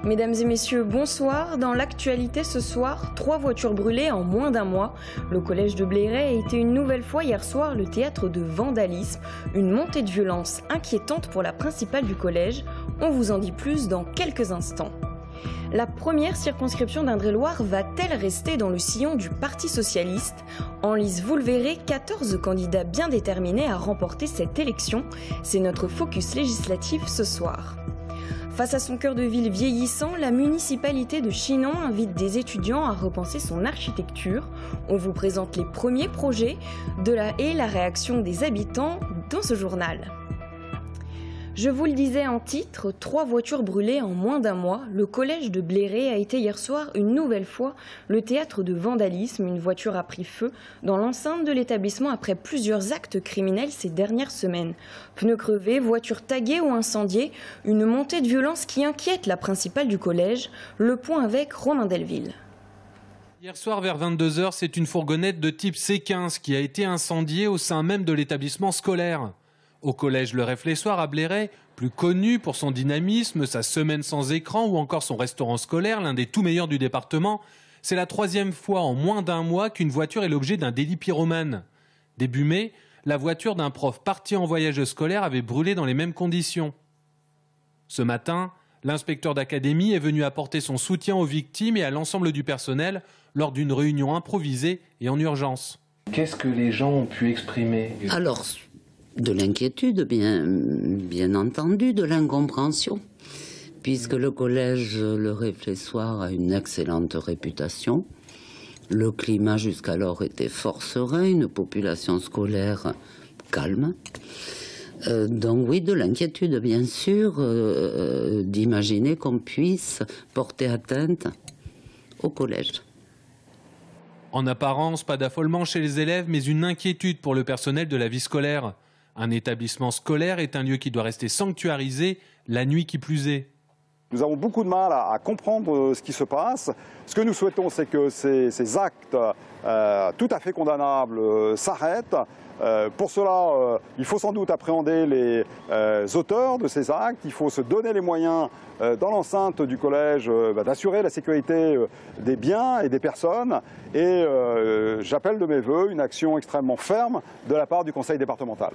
Mesdames et messieurs, bonsoir. Dans l'actualité ce soir, 3 voitures brûlées en moins d'un mois. Le collège de Bléré a été une nouvelle fois hier soir le théâtre de vandalisme. Une montée de violence inquiétante pour la principale du collège. On vous en dit plus dans quelques instants. La première circonscription d'Indre-et-Loire va-t-elle rester dans le sillon du Parti socialiste? En lice, vous le verrez, 14 candidats bien déterminés à remporter cette élection. C'est notre focus législatif ce soir. Face à son cœur de ville vieillissant, la municipalité de Chinon invite des étudiants à repenser son architecture. On vous présente les premiers projets et la réaction des habitants dans ce journal. Je vous le disais en titre, 3 voitures brûlées en moins d'un mois. Le collège de Bléré a été hier soir une nouvelle fois le théâtre de vandalisme. Une voiture a pris feu dans l'enceinte de l'établissement après plusieurs actes criminels ces dernières semaines. Pneus crevés, voitures taguées ou incendiées, une montée de violence qui inquiète la principale du collège. Le point avec Romain Delville. Hier soir vers 22 h, c'est une fourgonnette de type C15 qui a été incendiée au sein même de l'établissement scolaire. Au collège Le Réfléchoir à Bléré, plus connu pour son dynamisme, sa semaine sans écran ou encore son restaurant scolaire, l'un des tout meilleurs du département, c'est la 3e fois en moins d'un mois qu'une voiture est l'objet d'un délit pyromane. Début mai, la voiture d'un prof parti en voyage scolaire avait brûlé dans les mêmes conditions. Ce matin, l'inspecteur d'académie est venu apporter son soutien aux victimes et à l'ensemble du personnel lors d'une réunion improvisée et en urgence. Qu'est-ce que les gens ont pu exprimer ? Alors, de l'inquiétude, bien entendu, de l'incompréhension, puisque le collège Le Réfléchoir a une excellente réputation. Le climat jusqu'alors était fort serein, une population scolaire calme. Donc oui, de l'inquiétude, bien sûr, d'imaginer qu'on puisse porter atteinte au collège. En apparence, pas d'affolement chez les élèves, mais une inquiétude pour le personnel de la vie scolaire. Un établissement scolaire est un lieu qui doit rester sanctuarisé, la nuit qui plus est. Nous avons beaucoup de mal à comprendre ce qui se passe. Ce que nous souhaitons, c'est que ces actes tout à fait condamnables s'arrêtent. Pour cela, il faut sans doute appréhender les auteurs de ces actes. Il faut se donner les moyens dans l'enceinte du collège d'assurer la sécurité des biens et des personnes. Et j'appelle de mes vœux une action extrêmement ferme de la part du conseil départemental.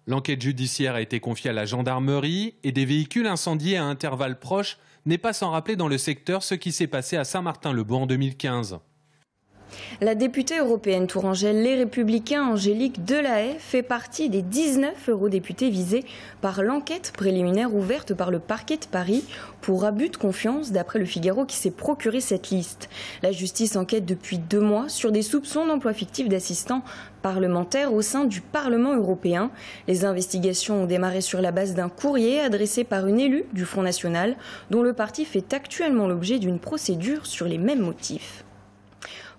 L'enquête judiciaire a été confiée à la gendarmerie et des véhicules incendiés à intervalles proches n'est pas sans rappeler dans le secteur ce qui s'est passé à Saint-Martin-le-Beau en 2015. La députée européenne tourangelle Les Républicains Angélique Delahaye fait partie des 19 eurodéputés visés par l'enquête préliminaire ouverte par le parquet de Paris pour abus de confiance, d'après le Figaro qui s'est procuré cette liste. La justice enquête depuis 2 mois sur des soupçons d'emploi fictif d'assistants parlementaires au sein du Parlement européen. Les investigations ont démarré sur la base d'un courrier adressé par une élue du Front National dont le parti fait actuellement l'objet d'une procédure sur les mêmes motifs.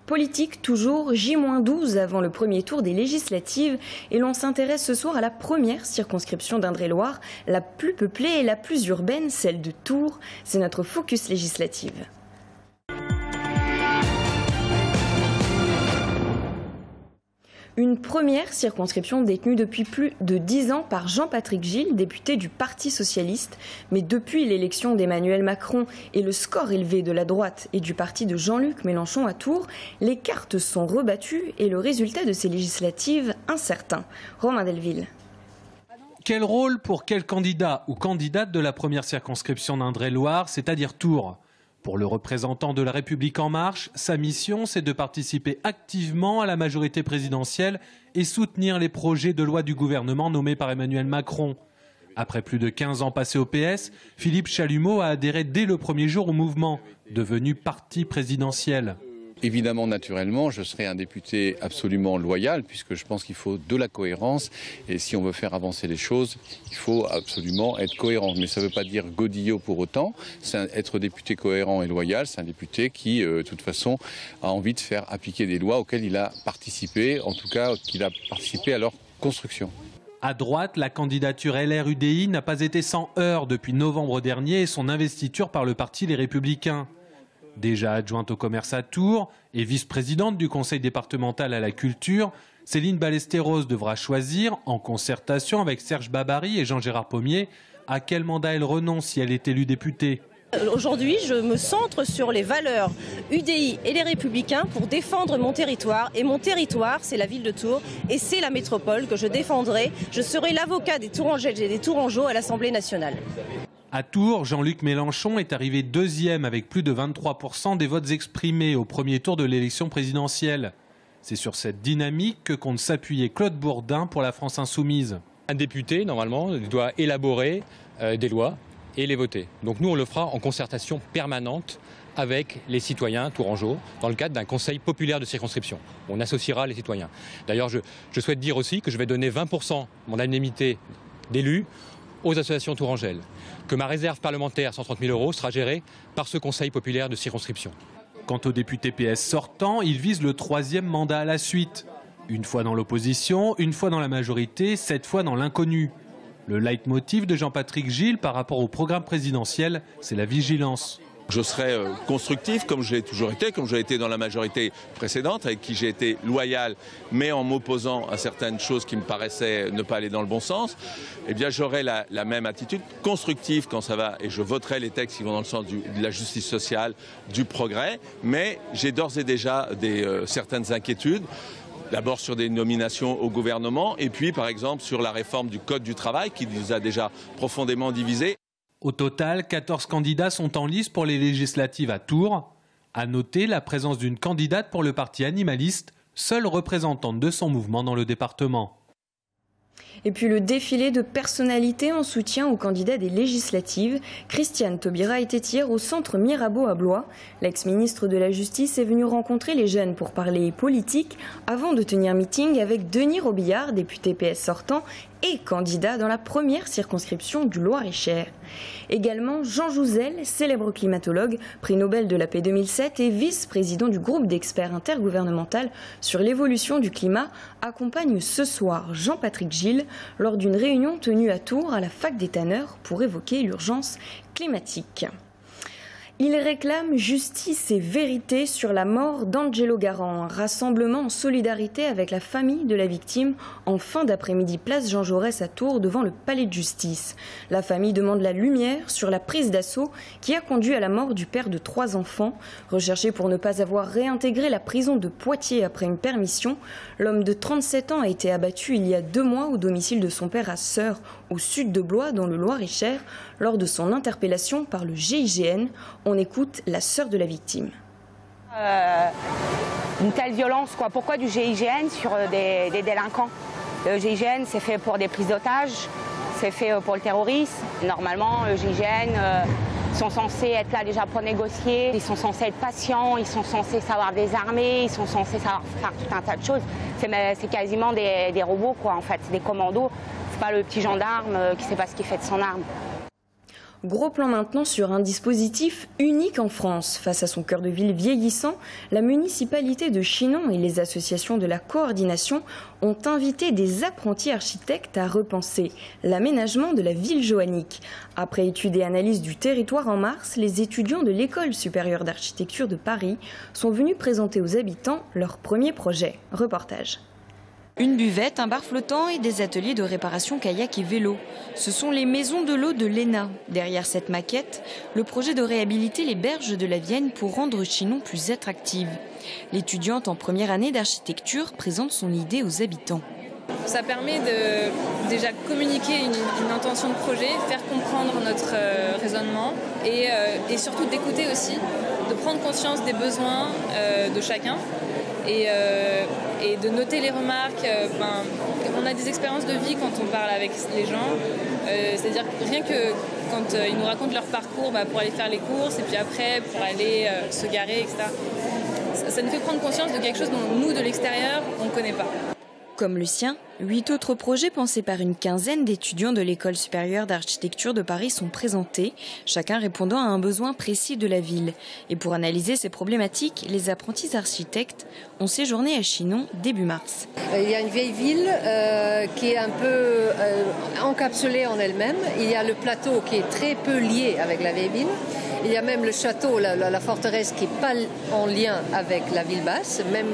Politique toujours, J-12 avant le premier tour des législatives et l'on s'intéresse ce soir à la première circonscription d'Indre-et-Loire, la plus peuplée et la plus urbaine, celle de Tours. C'est notre focus législative. Une première circonscription détenue depuis plus de 10 ans par Jean-Patrick Gille, député du Parti socialiste. Mais depuis l'élection d'Emmanuel Macron et le score élevé de la droite et du parti de Jean-Luc Mélenchon à Tours, les cartes sont rebattues et le résultat de ces législatives incertain. Romain Delville. Quel rôle pour quel candidat ou candidate de la première circonscription d'Indre-et-Loire, c'est-à-dire Tours ? Pour le représentant de La République En Marche, sa mission, c'est de participer activement à la majorité présidentielle et soutenir les projets de loi du gouvernement nommés par Emmanuel Macron. Après plus de 15 ans passés au PS, Philippe Chalumeau a adhéré dès le premier jour au mouvement, devenu parti présidentiel. Évidemment, naturellement, je serai un député absolument loyal puisque je pense qu'il faut de la cohérence et si on veut faire avancer les choses, il faut absolument être cohérent. Mais ça ne veut pas dire godillot pour autant. Être député cohérent et loyal, c'est un député qui, de toute façon, a envie de faire appliquer des lois auxquelles il a participé, en tout cas qu'il a participé à leur construction. À droite, la candidature LR-UDI n'a pas été sans heurts depuis novembre dernier et son investiture par le parti Les Républicains. Déjà adjointe au commerce à Tours et vice-présidente du conseil départemental à la culture, Céline Ballesteros devra choisir, en concertation avec Serge Babary et Jean-Gérard Pommier, à quel mandat elle renonce si elle est élue députée. Aujourd'hui, je me centre sur les valeurs UDI et les Républicains pour défendre mon territoire. Et mon territoire, c'est la ville de Tours et c'est la métropole que je défendrai. Je serai l'avocat des Tourangaises et des Tourangeaux à l'Assemblée nationale. À Tours, Jean-Luc Mélenchon est arrivé deuxième avec plus de 23% des votes exprimés au premier tour de l'élection présidentielle. C'est sur cette dynamique que compte s'appuyer Claude Bourdin pour la France insoumise. Un député, normalement, doit élaborer des lois et les voter. Donc nous, on le fera en concertation permanente avec les citoyens tourangeaux dans le cadre d'un conseil populaire de circonscription. On associera les citoyens. D'ailleurs, je souhaite dire aussi que je vais donner 20% de mon indemnité d'élus aux associations tourangelles, que ma réserve parlementaire, 130 000 €, sera gérée par ce conseil populaire de circonscription. Quant au député PS sortant, il vise le 3e mandat à la suite. Une fois dans l'opposition, une fois dans la majorité, 7 fois dans l'inconnu. Le leitmotiv de Jean-Patrick Gille par rapport au programme présidentiel, c'est la vigilance. Je serai constructif comme j'ai toujours été, comme j'ai été dans la majorité précédente, avec qui j'ai été loyal, mais en m'opposant à certaines choses qui me paraissaient ne pas aller dans le bon sens. Eh bien, j'aurai la même attitude constructive quand ça va, et je voterai les textes qui vont dans le sens de la justice sociale, du progrès, mais j'ai d'ores et déjà certaines inquiétudes. D'abord sur des nominations au gouvernement et puis par exemple sur la réforme du Code du travail qui nous a déjà profondément divisés. Au total, 14 candidats sont en lice pour les législatives à Tours. À noter la présence d'une candidate pour le parti animaliste, seule représentante de son mouvement dans le département. Et puis le défilé de personnalités en soutien aux candidats des législatives. Christiane Taubira était hier au centre Mirabeau à Blois. L'ex-ministre de la Justice est venu rencontrer les jeunes pour parler politique avant de tenir meeting avec Denis Robillard, député PS sortant et candidat dans la première circonscription du Loir-et-Cher. Également Jean Jouzel, célèbre climatologue, prix Nobel de la paix 2007 et vice-président du groupe d'experts intergouvernemental sur l'évolution du climat, accompagne ce soir Jean-Patrick Gille lors d'une réunion tenue à Tours à la Fac des Tanneurs pour évoquer l'urgence climatique. Il réclame justice et vérité sur la mort d'Angelo Garand. Un rassemblement en solidarité avec la famille de la victime en fin d'après-midi place Jean Jaurès à Tours devant le palais de justice. La famille demande la lumière sur la prise d'assaut qui a conduit à la mort du père de 3 enfants. Recherché pour ne pas avoir réintégré la prison de Poitiers après une permission, l'homme de 37 ans a été abattu il y a 2 mois au domicile de son père à Seurre, au sud de Blois, dans le Loir-et-Cher, lors de son interpellation par le GIGN. On écoute la sœur de la victime. Une telle violence, quoi. Pourquoi du GIGN sur des délinquants? Le GIGN, c'est fait pour des prises d'otages, c'est fait pour le terrorisme. Normalement, le GIGN sont censés être là déjà pour négocier, ils sont censés être patients, ils sont censés savoir désarmer, ils sont censés savoir faire tout un tas de choses. C'est quasiment des robots, quoi, en fait, c'est des commandos. C'est pas le petit gendarme qui sait pas ce qu'il fait de son arme. Gros plan maintenant sur un dispositif unique en France. Face à son cœur de ville vieillissant, la municipalité de Chinon et les associations de la coordination ont invité des apprentis architectes à repenser l'aménagement de la ville joannique. Après étude et analyse du territoire en mars, les étudiants de l'École supérieure d'architecture de Paris sont venus présenter aux habitants leur premier projet. Reportage. Une buvette, un bar flottant et des ateliers de réparation kayak et vélo. Ce sont les maisons de l'eau de l'ENA. Derrière cette maquette, le projet de réhabiliter les berges de la Vienne pour rendre Chinon plus attractive. L'étudiante en première année d'architecture présente son idée aux habitants. Ça permet de déjà communiquer une intention de projet, faire comprendre notre raisonnement et surtout d'écouter aussi, de prendre conscience des besoins de chacun. Et de noter les remarques. On a des expériences de vie quand on parle avec les gens. C'est-à-dire rien que quand ils nous racontent leur parcours pour aller faire les courses et puis après pour aller se garer, etc. Ça nous fait prendre conscience de quelque chose dont nous, de l'extérieur, on ne connaît pas. Comme le sien, 8 autres projets pensés par une quinzaine d'étudiants de l'École supérieure d'architecture de Paris sont présentés, chacun répondant à un besoin précis de la ville. Et pour analyser ces problématiques, les apprentis architectes ont séjourné à Chinon début mars. Il y a une vieille ville qui est un peu encapsulée en elle-même. Il y a le plateau qui est très peu lié avec la vieille ville. Il y a même le château, la forteresse qui n'est pas en lien avec la ville basse, même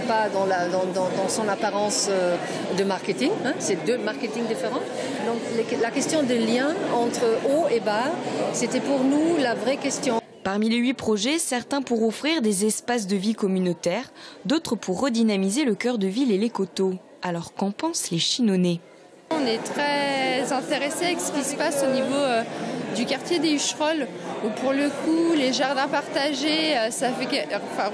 pas dans son apparence de marketing. Hein. C'est deux marketing différents. Donc la question des liens entre haut et bas, c'était pour nous la vraie question. Parmi les 8 projets, certains pour offrir des espaces de vie communautaires, d'autres pour redynamiser le cœur de ville et les coteaux. Alors qu'en pensent les Chinonnais? On est très intéressés avec ce qui se passe au niveau du quartier des Hucherolles, où pour le coup les jardins partagés, ça fait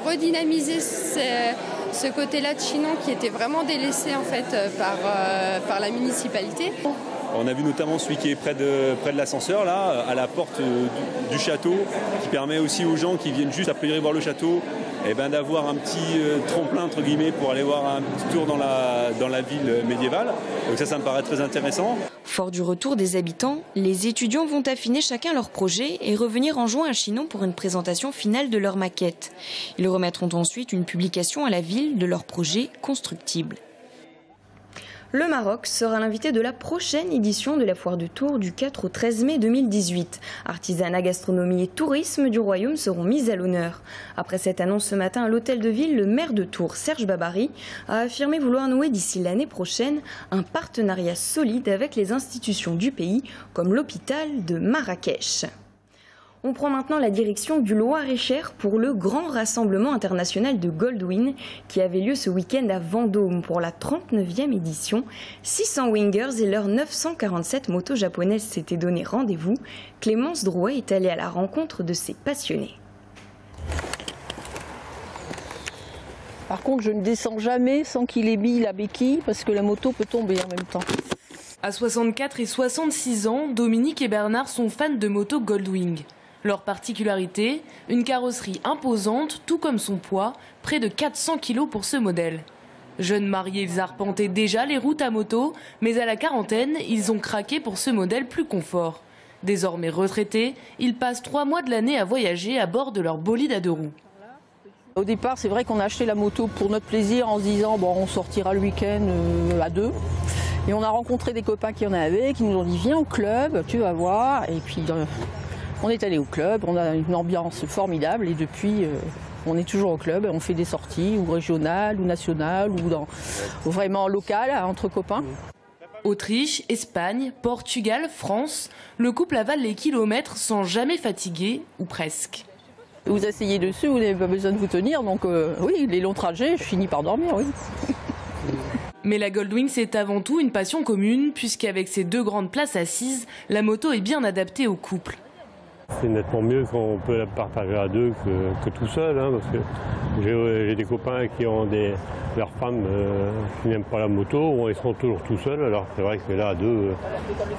redynamiser ce côté-là de Chinon qui était vraiment délaissé en fait par la municipalité. On a vu notamment celui qui est près de l'ascenseur, là, à la porte du château, qui permet aussi aux gens qui viennent juste a priori voir le château, d'avoir un petit tremplin entre guillemets pour aller voir un petit tour dans la ville médiévale. Donc ça me paraît très intéressant. Fort du retour des habitants, les étudiants vont affiner chacun leur projet et revenir en juin à Chinon pour une présentation finale de leur maquette. Ils remettront ensuite une publication à la ville de leur projet constructible. Le Maroc sera l'invité de la prochaine édition de la foire de Tours du 4 au 13 mai 2018. Artisanat, gastronomie et tourisme du royaume seront mis à l'honneur. Après cette annonce ce matin à l'hôtel de ville, le maire de Tours, Serge Babary, a affirmé vouloir nouer d'ici l'année prochaine un partenariat solide avec les institutions du pays, comme l'hôpital de Marrakech. On prend maintenant la direction du Loir-et-Cher pour le grand rassemblement international de Goldwing qui avait lieu ce week-end à Vendôme pour la 39e édition. 600 wingers et leurs 947 motos japonaises s'étaient donné rendez-vous. Clémence Drouet est allée à la rencontre de ces passionnés. Par contre, je ne descends jamais sans qu'il ébille la béquille parce que la moto peut tomber en même temps. À 64 et 66 ans, Dominique et Bernard sont fans de motos Goldwing. Leur particularité, une carrosserie imposante, tout comme son poids, près de 400 kg pour ce modèle. Jeunes mariés, ils arpentaient déjà les routes à moto, mais à la quarantaine, ils ont craqué pour ce modèle plus confort. Désormais retraités, ils passent 3 mois de l'année à voyager à bord de leur bolide à 2 roues. Au départ, c'est vrai qu'on a acheté la moto pour notre plaisir en se disant bon, on sortira le week-end à 2. Et on a rencontré des copains qui en avaient, qui nous ont dit viens au club, tu vas voir. Et puis on est allé au club, on a une ambiance formidable et depuis on est toujours au club. On fait des sorties ou régionales ou nationales ou vraiment locales entre copains. Autriche, Espagne, Portugal, France, le couple avale les kilomètres sans jamais fatiguer, ou presque. Vous asseyez dessus, vous n'avez pas besoin de vous tenir, donc oui, les longs trajets, je finis par dormir, oui. Mais la Goldwing, c'est avant tout une passion commune, puisqu'avec ses 2 grandes places assises, la moto est bien adaptée au couple. C'est nettement mieux quand on peut la partager à 2 que tout seul, hein, parce que j'ai des copains qui ont leurs femmes qui n'aiment pas la moto, ou ils sont toujours tout seuls, alors c'est vrai que là à 2,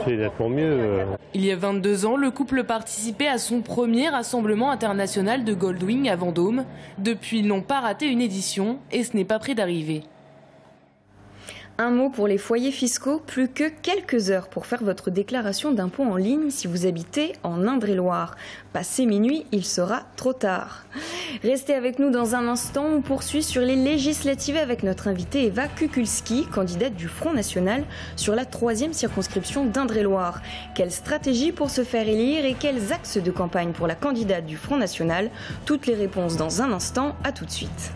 c'est nettement mieux. Il y a 22 ans, le couple participait à son premier rassemblement international de Goldwing à Vendôme. Depuis, ils n'ont pas raté une édition et ce n'est pas près d'arriver. Un mot pour les foyers fiscaux, plus que quelques heures pour faire votre déclaration d'impôt en ligne si vous habitez en Indre-et-Loire. Passé minuit, il sera trop tard. Restez avec nous dans un instant, on poursuit sur les législatives avec notre invitée Eva Kukulski, candidate du Front National sur la 3e circonscription d'Indre-et-Loire. Quelle stratégie pour se faire élire et quels axes de campagne pour la candidate du Front National? Toutes les réponses dans un instant, à tout de suite.